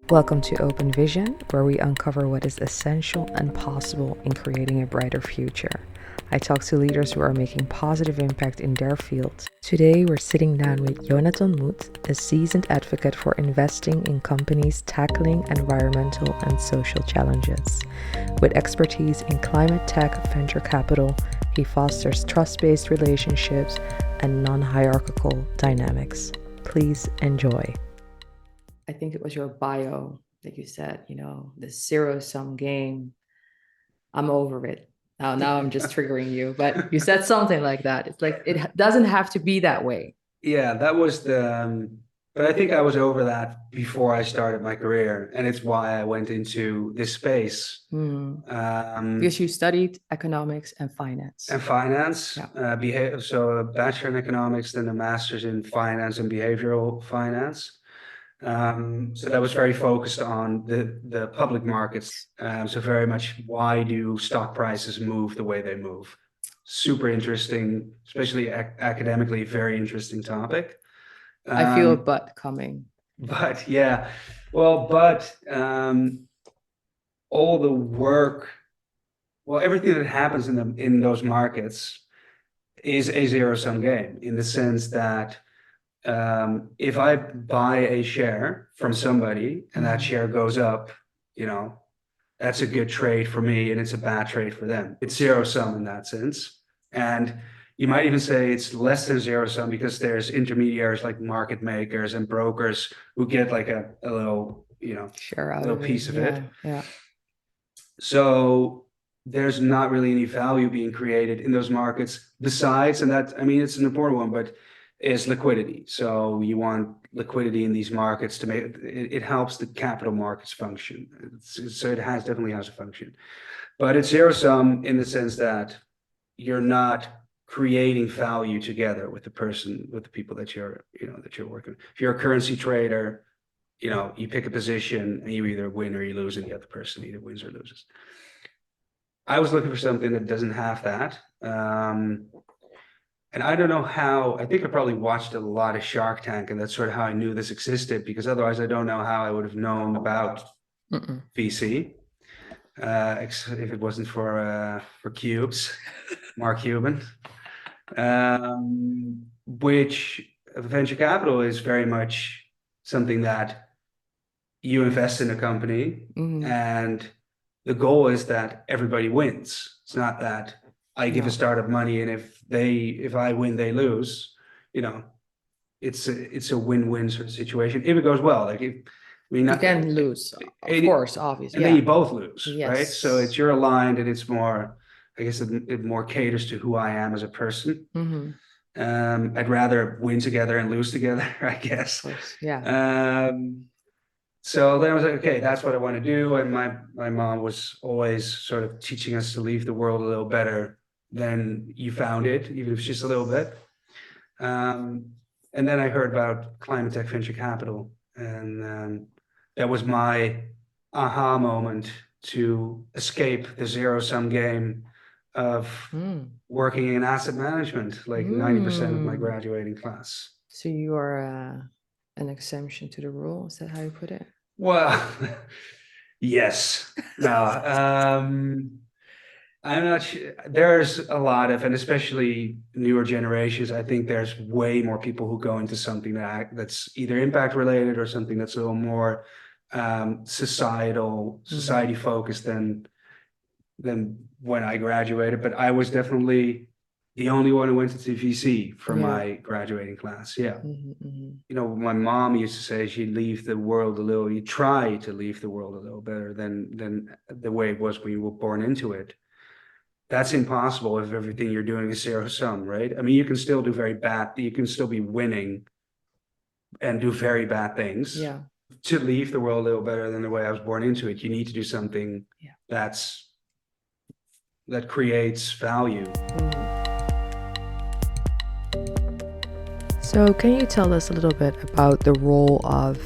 Welcome to Open Vision, where we uncover what is essential and possible in creating a brighter future. I talk to leaders who are making positive impact in their field. Today, we're sitting down with Jonathan Moed, a seasoned advocate for investing in companies tackling environmental and social challenges. With expertise in climate tech venture capital, he fosters trust-based relationships and non-hierarchical dynamics. Please enjoy. I think it was your bio that you said, the zero-sum game. I'm over it. Now I'm just triggering you, but you said something like that. It's like, it doesn't have to be that way. Yeah, that was but I think I was over that before I started my career, and it's why I went into this space. Because you studied economics and finance. And finance, Yeah. so a bachelor in economics, then a master's in finance and behavioral finance. So that was very focused on the public markets. So very much, why do stock prices move the way they move? Super interesting, especially academically, very interesting topic. I feel a but coming. But yeah, but all the work, everything that happens in those markets is a zero-sum game, in the sense that if I buy a share from somebody and that share goes up, that's a good trade for me and it's a bad trade for them. It's zero-sum in that sense. And you might even say it's less than zero-sum because there's intermediaries like market makers and brokers who get like a little, Share out little of piece it. of it. Yeah. So there's not really any value being created in those markets besides, and that, I mean, it's an important one, but is liquidity. So you want liquidity in these markets to make it helps the capital markets function. So it definitely has a function, but it's zero sum in the sense that you're not creating value together with the people that you're working with. If you're a currency trader, you pick a position and you either win or you lose, and the other person either wins or loses. I was looking for something that doesn't have that. And I don't know how, I think I probably watched a lot of Shark Tank, and that's sort of how I knew this existed, because otherwise I don't know how I would have known about VC. If it wasn't for Cubes, Mark Cuban, which venture capital is very much something that you invest in a company, and the goal is that everybody wins. It's not that I give a startup money and if I win, they lose. It's a win-win sort of situation. If it goes well, like you can lose, of course, obviously. And then you both lose, Yes. right? So you're aligned, and it's more, I guess it more caters to who I am as a person. I'd rather win together and lose together, I guess. Yeah. So then I was like, okay, that's what I want to do. And my mom was always sort of teaching us to leave the world a little better than you found it, even if it's just a little bit. And then I heard about climate tech venture capital, and that was my aha moment to escape the zero-sum game of working in asset management, like 90% of my graduating class. So you are an exemption to the rule, is that how you put it? Well, yes. No, I'm not sure. There's a lot of, and especially newer generations, I think there's way more people who go into something that's either impact related or something that's a little more society focused than when I graduated. But I was definitely the only one who went into VC for my graduating class. Yeah. My mom used to say she'd leave the world a little, you try to leave the world a little better than the way it was when you were born into it. That's impossible if everything you're doing is zero sum, right? I mean, you can still do you can still be winning and do very bad things. Yeah. To leave the world a little better than the way I was born into it, you need to do something that creates value. So can you tell us a little bit about the role of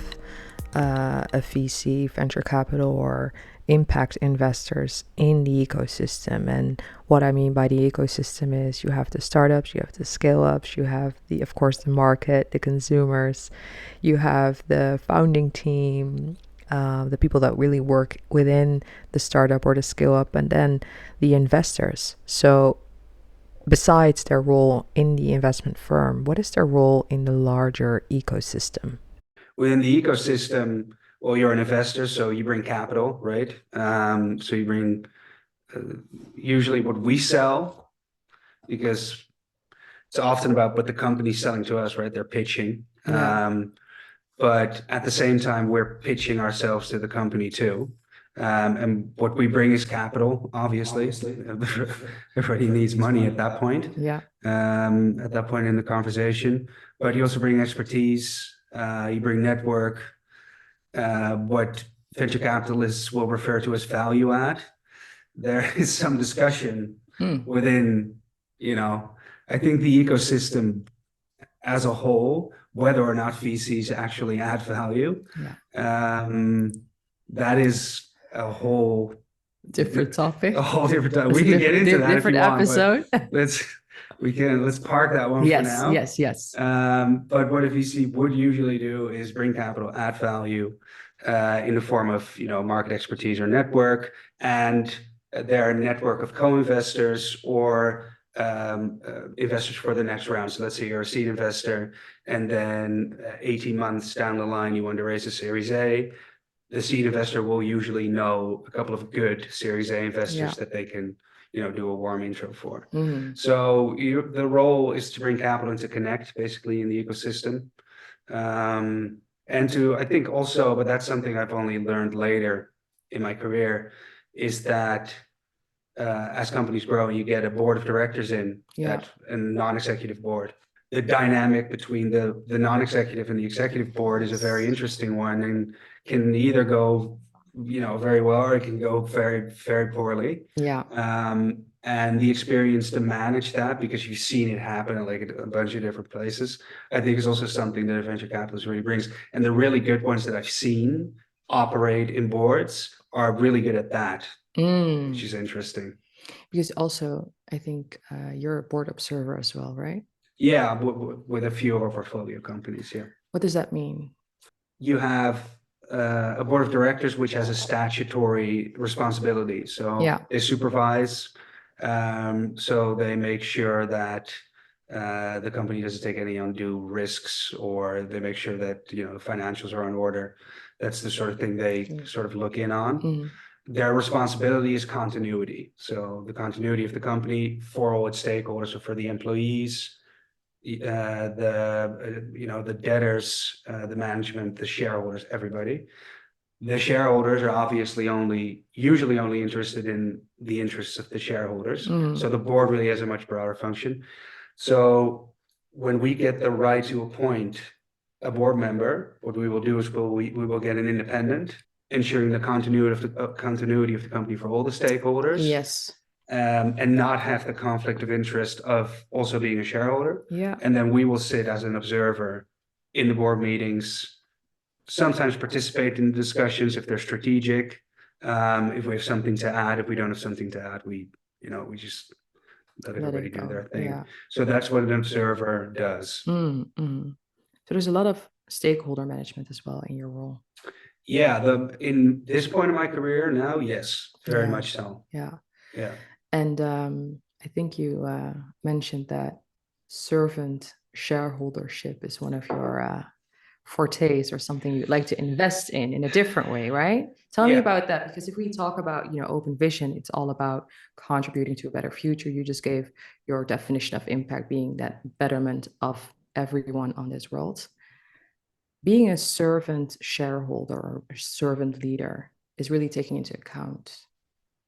a VC, venture capital, or impact investors in the ecosystem? And what I mean by the ecosystem is you have the startups, you have the scale-ups, you have of course, the market, the consumers, you have the founding team, the people that really work within the startup or the scale up, and then the investors. So besides their role in the investment firm, what is their role in the larger ecosystem? Within the ecosystem, well, you're an investor, so you bring capital, right? So you bring usually what we sell, because it's often about what the company's selling to us, right? They're pitching. Yeah. But at the same time, we're pitching ourselves to the company too. And what we bring is capital, obviously. Everybody needs money at that point, Yeah. at that point in the conversation. But you also bring expertise, you bring network, what venture capitalists will refer to as value add. There is some discussion within, you know, I think the ecosystem as a whole, whether or not VCs actually add value, Yeah. that is a whole Different topic. a whole different time. It's We a can get into that if different you want, but episode. let's let's park that one for Yes, now. yes, yes. But what a VC would usually do is bring capital, add value, in the form of, you know, market expertise or network, and their network of co-investors or investors for the next round. So let's say you're a seed investor, and then 18 months down the line, you want to raise a Series A. The seed investor will usually know a couple of good Series A investors Yeah. that they can, you know, do a warm intro for. Mhm. So the role is to bring capital and to connect basically in the ecosystem. And to, I think also, but that's something I've only learned later in my career, is that as companies grow, you get a board of directors in, Yeah. that a non-executive board. The dynamic between the non-executive and the executive board is a very interesting one, and can either go, you know, very well, or it can go very, very poorly. Yeah. And the experience to manage that, because you've seen it happen at like a bunch of different places, I think is also something that a venture capitalist really brings. And the really good ones that I've seen operate in boards are really good at that, which is interesting. Because also, I think you're a board observer as well, right? Yeah, with a few of our portfolio companies, yeah. What does that mean? You have a board of directors which has a statutory responsibility. So Yeah. they supervise, so they make sure that the company doesn't take any undue risks, or they make sure that, you know, the financials are in order. That's the sort of thing they sort of look in on. Mhm. Their responsibility is continuity. So the continuity of the company for all its stakeholders, so for the employees, you know, the debtors, the management, the shareholders, everybody. The shareholders are obviously usually only interested in the interests of the shareholders. So the board really has a much broader function. So when we get the right to appoint a board member, what we will do is we will get an independent, ensuring the continuity of the company for all the stakeholders. Yes. And not have the conflict of interest of also being a shareholder. Yeah. And then we will sit as an observer in the board meetings, sometimes participate in the discussions if they're strategic. If we have something to add, if we don't have something to add, we just let everybody do their thing. Yeah. So that's what an observer does. So there's a lot of stakeholder management as well in your role. Yeah, in this point of my career now, yes, very Yeah. much so. Yeah. Yeah. And I think you mentioned that servant shareholdership is one of your fortes, or something you'd like to invest in a different way, right? Tell me Yeah. about that, because if we talk about, open vision, it's all about contributing to a better future. You just gave your definition of impact being that betterment of everyone on this world. Being a servant shareholder or a servant leader is really taking into account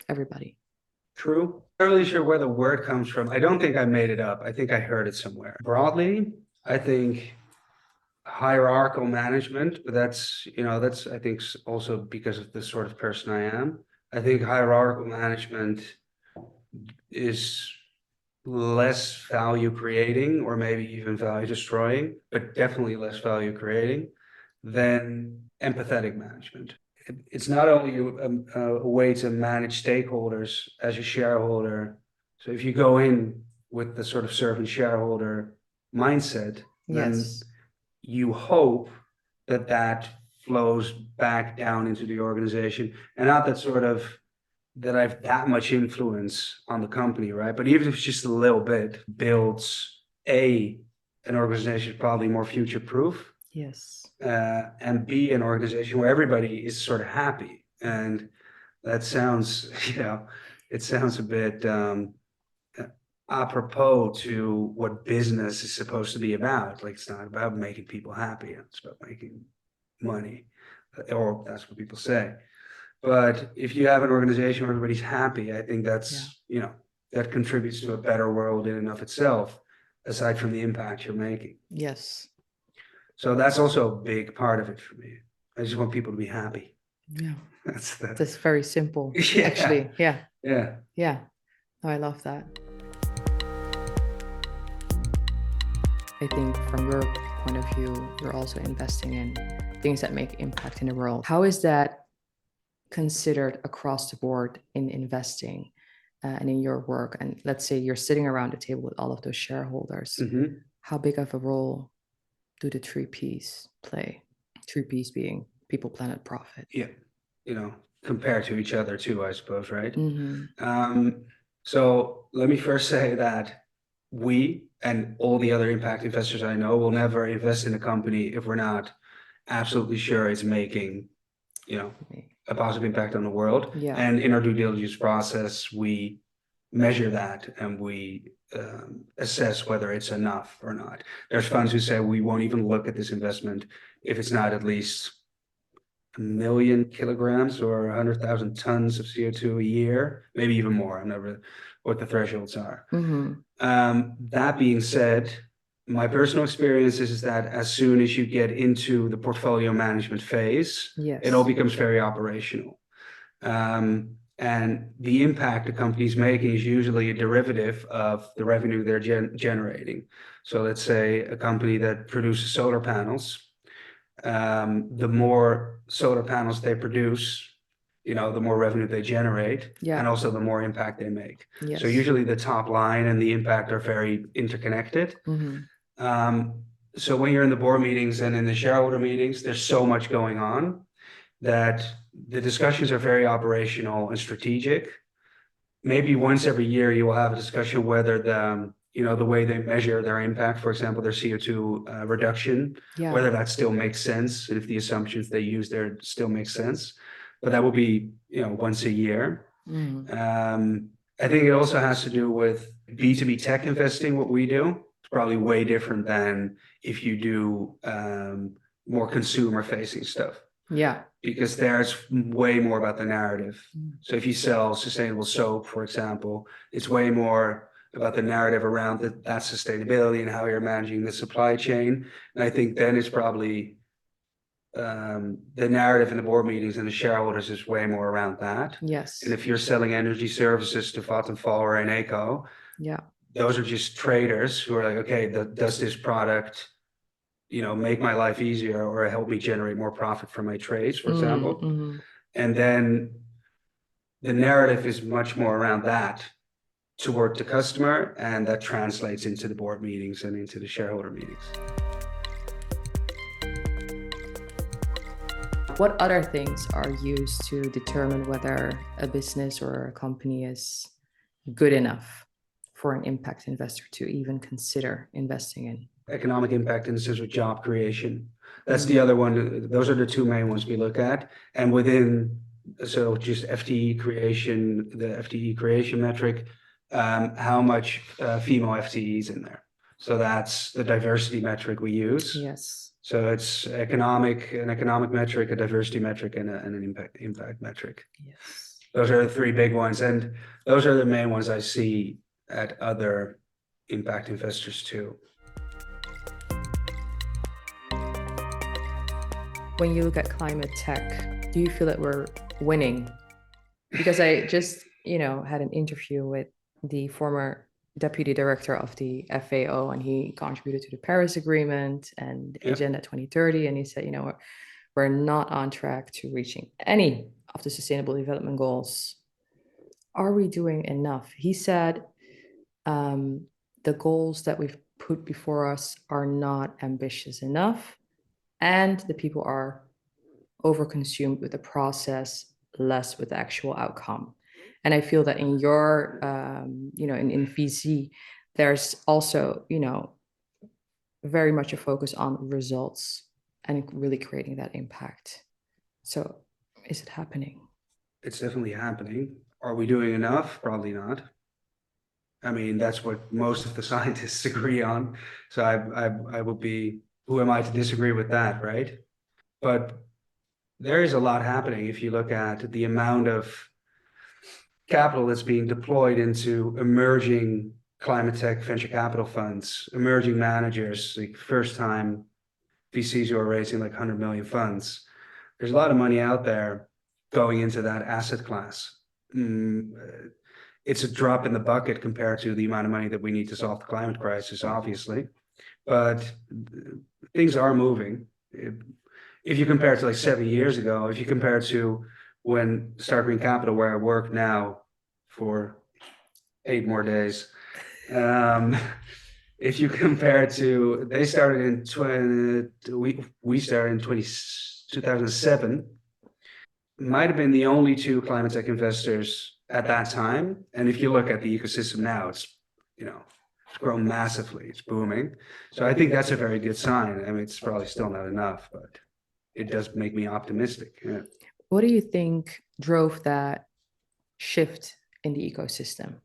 everybody. True. Not really sure where the word comes from. I don't think I made it up. I think I heard it somewhere. Broadly, I think hierarchical management, but that's I think also because of the sort of person I am. I think hierarchical management is less value creating, or maybe even value destroying, but definitely less value creating than empathetic management. It's not only a way to manage stakeholders as a shareholder. So if you go in with the sort of servant shareholder mindset, then Yes. you hope that flows back down into the organization. And not that I have that much influence on the company, right? But even if it's just a little bit, builds an organization probably more future proof, Yes. and B, an organization where everybody is sort of happy. And that sounds, it sounds a bit apropos to what business is supposed to be about. Like, it's not about making people happy, it's about making money, or that's what people say. But if you have an organization where everybody's happy, I think that contributes to a better world in and of itself, aside from the impact you're making. Yes. So that's also a big part of it for me. I just want people to be happy. Yeah. That's very simple. Yeah. Actually. Yeah. Yeah. Yeah. Oh, I love that. I think from your point of view, you're also investing in things that make impact in the world. How is that considered across the board in investing and in your work? And let's say you're sitting around the table with all of those shareholders. Mm-hmm. How big of a role do the 3Ps play? 3Ps being people, planet, profit. Yeah. Compared to each other too, I suppose, right? Mm-hmm. So let me first say that we and all the other impact investors I know will never invest in a company if we're not absolutely sure it's making, a positive impact on the world. Yeah. And in our due diligence process, we measure that and we assess whether it's enough or not. There's funds who say we won't even look at this investment if it's not at least 1 million kilograms or 100,000 tons of CO2 a year, maybe even more. I'm never what the thresholds are. Mm-hmm. That being said, my personal experience is that as soon as you get into the portfolio management phase, Yes. it all becomes very operational. And the impact the company's making is usually a derivative of the revenue they're generating. So let's say a company that produces solar panels, the more solar panels they produce, the more revenue they generate, Yeah. and also the more impact they make. Yes. So usually the top line and the impact are very interconnected. Mm-hmm. So when you're in the board meetings and in the shareholder meetings, there's so much going on that the discussions are very operational and strategic. Maybe once every year you will have a discussion whether the way they measure their impact, for example, their CO2 reduction, Yeah. whether that still makes sense, and if the assumptions they use there still make sense. But that will be, once a year. Mm-hmm. I think it also has to do with B2B tech investing, what we do. It's probably way different than if you do more consumer-facing stuff. Yeah. Because there's way more about the narrative. So if you sell sustainable soap, for example, it's way more about the narrative around that sustainability and how you're managing the supply chain. And I think then it's probably the narrative in the board meetings and the shareholders is way more around that. Yes. And if you're selling energy services to Vattenfall or Eneco, yeah, those are just traders who are like, okay, does this product make my life easier or help me generate more profit from my trades, for example. Mm-hmm. And then the narrative is much more around that toward the customer, and that translates into the board meetings and into the shareholder meetings. What other things are used to determine whether a business or a company is good enough for an impact investor to even consider investing in? Economic impact in the sense of job creation. That's the other one. Those are the two main ones we look at. And so just FTE creation, the FTE creation metric, how much female FTEs in there. So that's the diversity metric we use. Yes. So it's an economic metric, a diversity metric, and an impact metric. Yes. Those are the three big ones. And those are the main ones I see at other impact investors too. When you look at climate tech, do you feel that we're winning? Because I just, had an interview with the former deputy director of the FAO, and he contributed to the Paris Agreement and Agenda 2030. And he said, we're not on track to reaching any of the Sustainable Development Goals. Are we doing enough? He said, the goals that we've put before us are not ambitious enough, and the people are overconsumed with the process, less with the actual outcome. And I feel that in your, in VC, there's also, very much a focus on results and really creating that impact. So is it happening? It's definitely happening. Are we doing enough? Probably not. I mean, that's what most of the scientists agree on. So I will be, who am I to disagree with that, right? But there is a lot happening if you look at the amount of capital that's being deployed into emerging climate tech venture capital funds, emerging managers, like first time VCs who are raising like 100 million funds. There's a lot of money out there going into that asset class. It's a drop in the bucket compared to the amount of money that we need to solve the climate crisis, obviously. But things are moving. If you compare it to like 7 years ago, if you compare it to when Start Green Capital, where I work now for 8 more days, if you compare it to, they started in 20, we started in 2007, might have been the only two climate tech investors at that time. And if you look at the ecosystem now, it's grown massively, it's booming. So I think that's a very good sign. I mean, it's probably still not enough, but it does make me optimistic. Yeah. What do you think drove that shift in the ecosystem?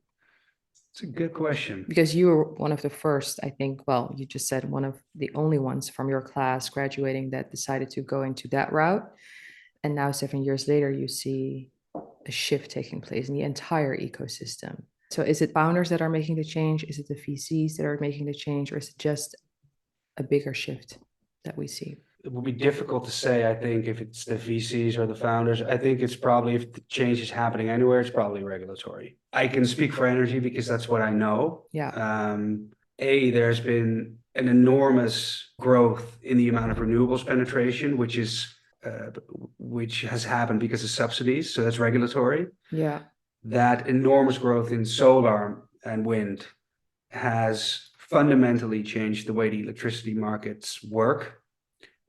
It's a good question. Because you were one of the first, I think, well, you just said one of the only ones from your class graduating that decided to go into that route. And now, 7 years later, you see a shift taking place in the entire ecosystem. So is it founders that are making the change? Is it the VCs that are making the change? Or is it just a bigger shift that we see? It will be difficult to say, I think, if it's the VCs or the founders. I think it's probably, if the change is happening anywhere, it's probably regulatory. I can speak for energy because that's what I know. Yeah. There's been an enormous growth in the amount of renewables penetration, which has happened because of subsidies. So that's regulatory. Yeah. That enormous growth in solar and wind has fundamentally changed the way the electricity markets work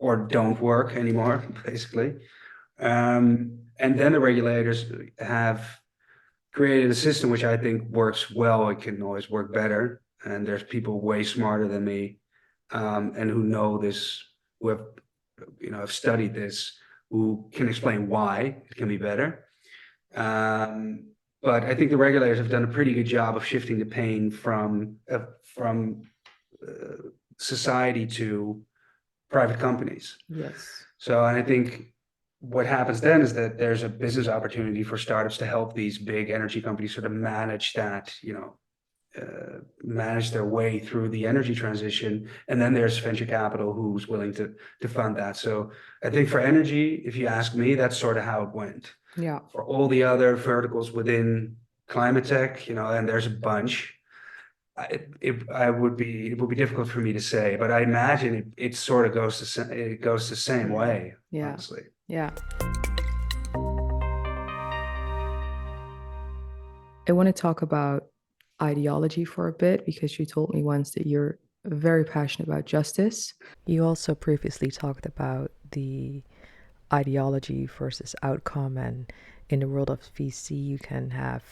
or don't work anymore, basically. And then the regulators have created a system which I think works well. It can always work better. And there's people way smarter than me, and who know this, who have studied this, who can explain why it can be better. But I think the regulators have done a pretty good job of shifting the pain from society to private companies. Yes. So, and I think what happens then is that there's a business opportunity for startups to help these big energy companies sort of manage that, manage their way through the energy transition. And then there's venture capital who's willing to fund that. So I think for energy, if you ask me, that's sort of how it went. Yeah. For all the other verticals within climate tech, and there's a bunch. It would be difficult for me to say, but I imagine it sort of goes the same way. Yeah. Honestly. Yeah. I want to talk about ideology for a bit because you told me once that you're very passionate about justice. You also previously talked about the ideology versus outcome, and in the world of VC, you can have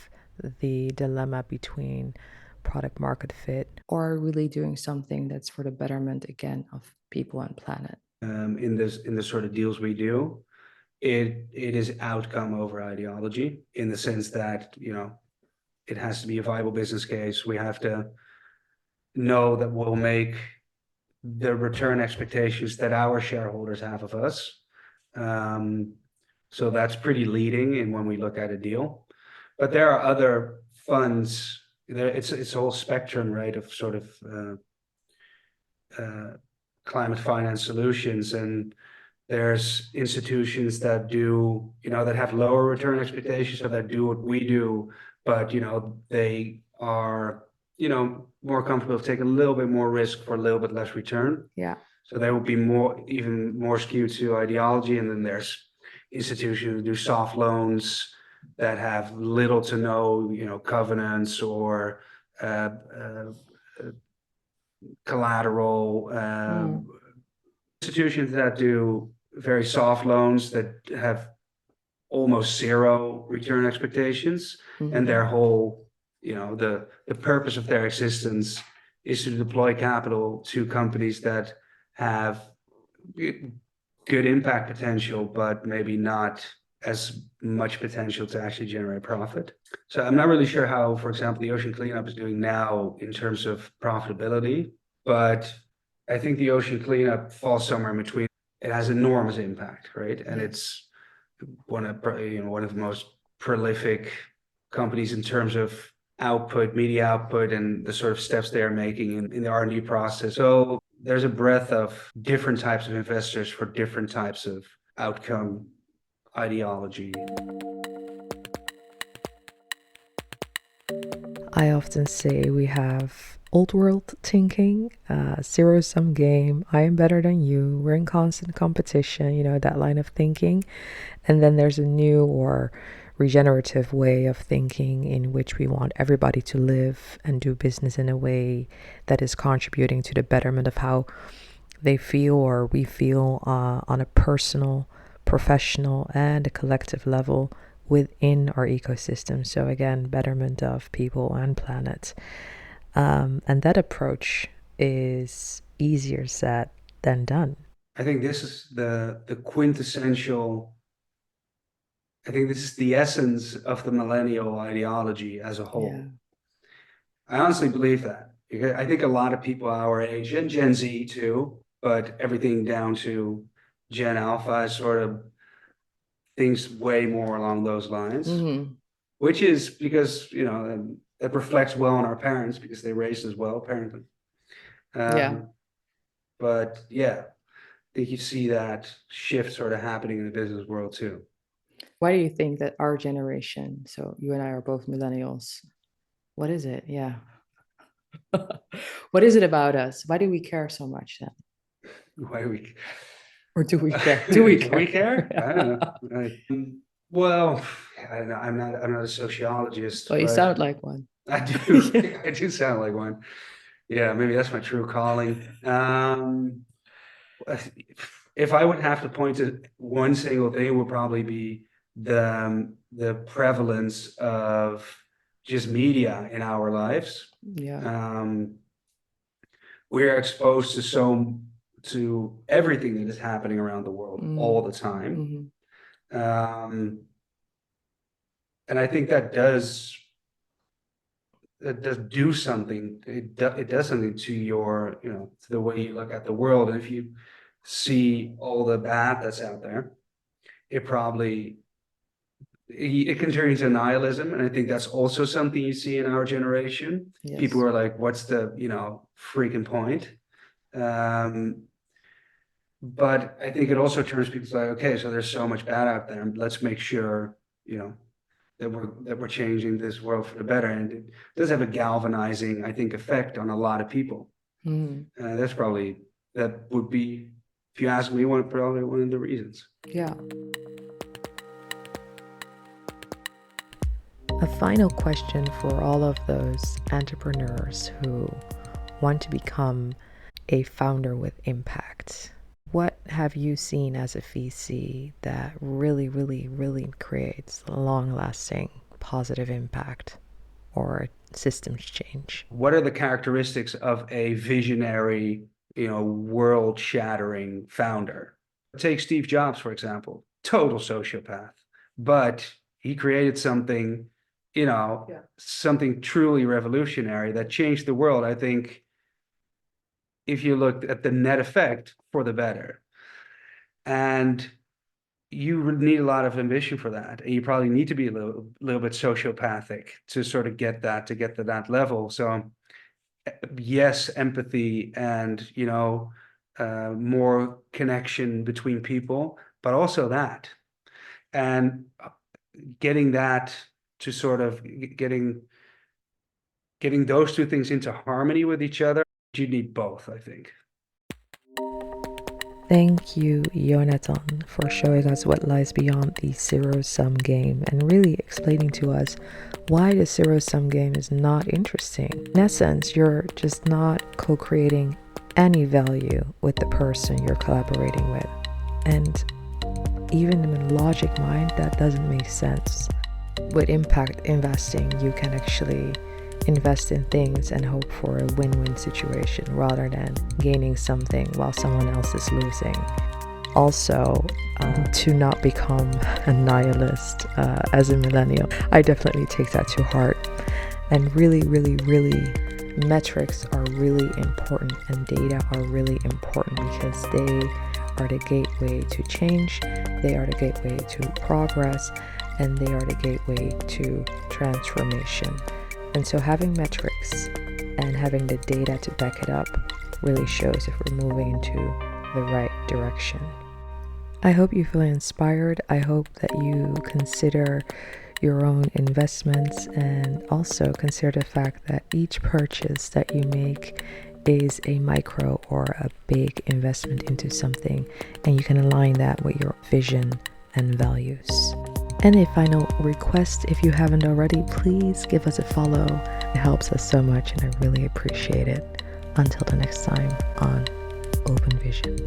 the dilemma between product market fit or really doing something that's for the betterment again of people and planet. In the sort of deals we do, it is outcome over ideology, in the sense that it has to be a viable business case. We have to know that we'll make the return expectations that our shareholders have of us. So that's pretty leading in when we look at a deal. But there are other funds. It's a whole spectrum, right, of sort of climate finance solutions, and there's institutions that do, that have lower return expectations, or that do what we do, but they are more comfortable taking a little bit more risk for a little bit less return. Yeah. So they will be even more skewed to ideology. And then there's institutions who do soft loans that have little to no covenants or collateral. Institutions that do very soft loans that have almost zero return expectations, and their whole, the purpose of their existence is to deploy capital to companies that have good impact potential, but maybe not as much potential to actually generate profit. So I'm not really sure how, for example, the ocean cleanup is doing now in terms of profitability, but I think the ocean cleanup falls somewhere in between. It has enormous impact, right? And it's one of the most prolific companies in terms of output, media output, and the sort of steps they are making in the R&D process. So there's a breadth of different types of investors for different types of outcome ideology. I often say we have old world thinking, zero sum game, I am better than you, we're in constant competition, that line of thinking. And then there's a new or regenerative way of thinking in which we want everybody to live and do business in a way that is contributing to the betterment of how they feel or we feel on a personal, professional, and a collective level within our ecosystem. So again, betterment of people and planet. And that approach is easier said than done. I think this is the quintessential. I think this is the essence of the millennial ideology as a whole. Yeah. I honestly believe that. I think a lot of people our age, and Gen Z too, but everything down to Gen Alpha sort of thinks way more along those lines, which is because, it reflects well on our parents because they raised us well, apparently. But yeah, I think you see that shift sort of happening in the business world too. Why do you think that our generation, so you and I are both millennials, what is it? Yeah. What is it about us? Why do we care so much then? Why do we? Or do we care? Do we care? Do we care? I don't know. Well, I don't know. I'm not a sociologist. Well, you sound like one. I do. I do sound like one. Yeah, maybe that's my true calling. If I would have to point to one single thing, it would probably be the prevalence of just media in our lives. Yeah. We're exposed to everything that is happening around the world all the time. And I think that does do something. It does something to your, to the way you look at the world. And if you see all the bad that's out there, it can turn into nihilism. And I think that's also something you see in our generation. Yes. People are like, what's the, freaking point? But I think it also turns people like, okay, so there's so much bad out there. Let's make sure, that we're changing this world for the better. And it does have a galvanizing, I think, effect on a lot of people. That would be, if you ask me, probably one of the reasons. Yeah. A final question for all of those entrepreneurs who want to become a founder with impact. What have you seen as a VC that really, really, really creates long-lasting positive impact or systems change? What are the characteristics of a visionary, world-shattering founder? Take Steve Jobs, for example. Total sociopath, but he created something, something truly revolutionary that changed the world. I think if you looked at the net effect for the better, and you need a lot of ambition for that, and you probably need to be a little bit sociopathic to sort of get to that level. So yes, empathy and more connection between people, but also that, and getting that to sort of getting those two things into harmony with each other. You need both, I think. Thank you, Jonathan, for showing us what lies beyond the zero-sum game and really explaining to us why the zero-sum game is not interesting. In essence, you're just not co-creating any value with the person you're collaborating with. And even in a logic mind, that doesn't make sense. With impact investing, you can actually invest in things and hope for a win-win situation rather than gaining something while someone else is losing. Also, to not become a nihilist as a millennial, I definitely take that to heart. And really, metrics are really important and data are really important because they are the gateway to change, they are the gateway to progress, and they are the gateway to transformation. And so having metrics and having the data to back it up really shows if we're moving into the right direction. I hope you feel inspired. I hope that you consider your own investments and also consider the fact that each purchase that you make is a micro or a big investment into something, and you can align that with your vision and values. And a final request, if you haven't already, please give us a follow. It helps us so much and I really appreciate it. Until the next time on Open Vision.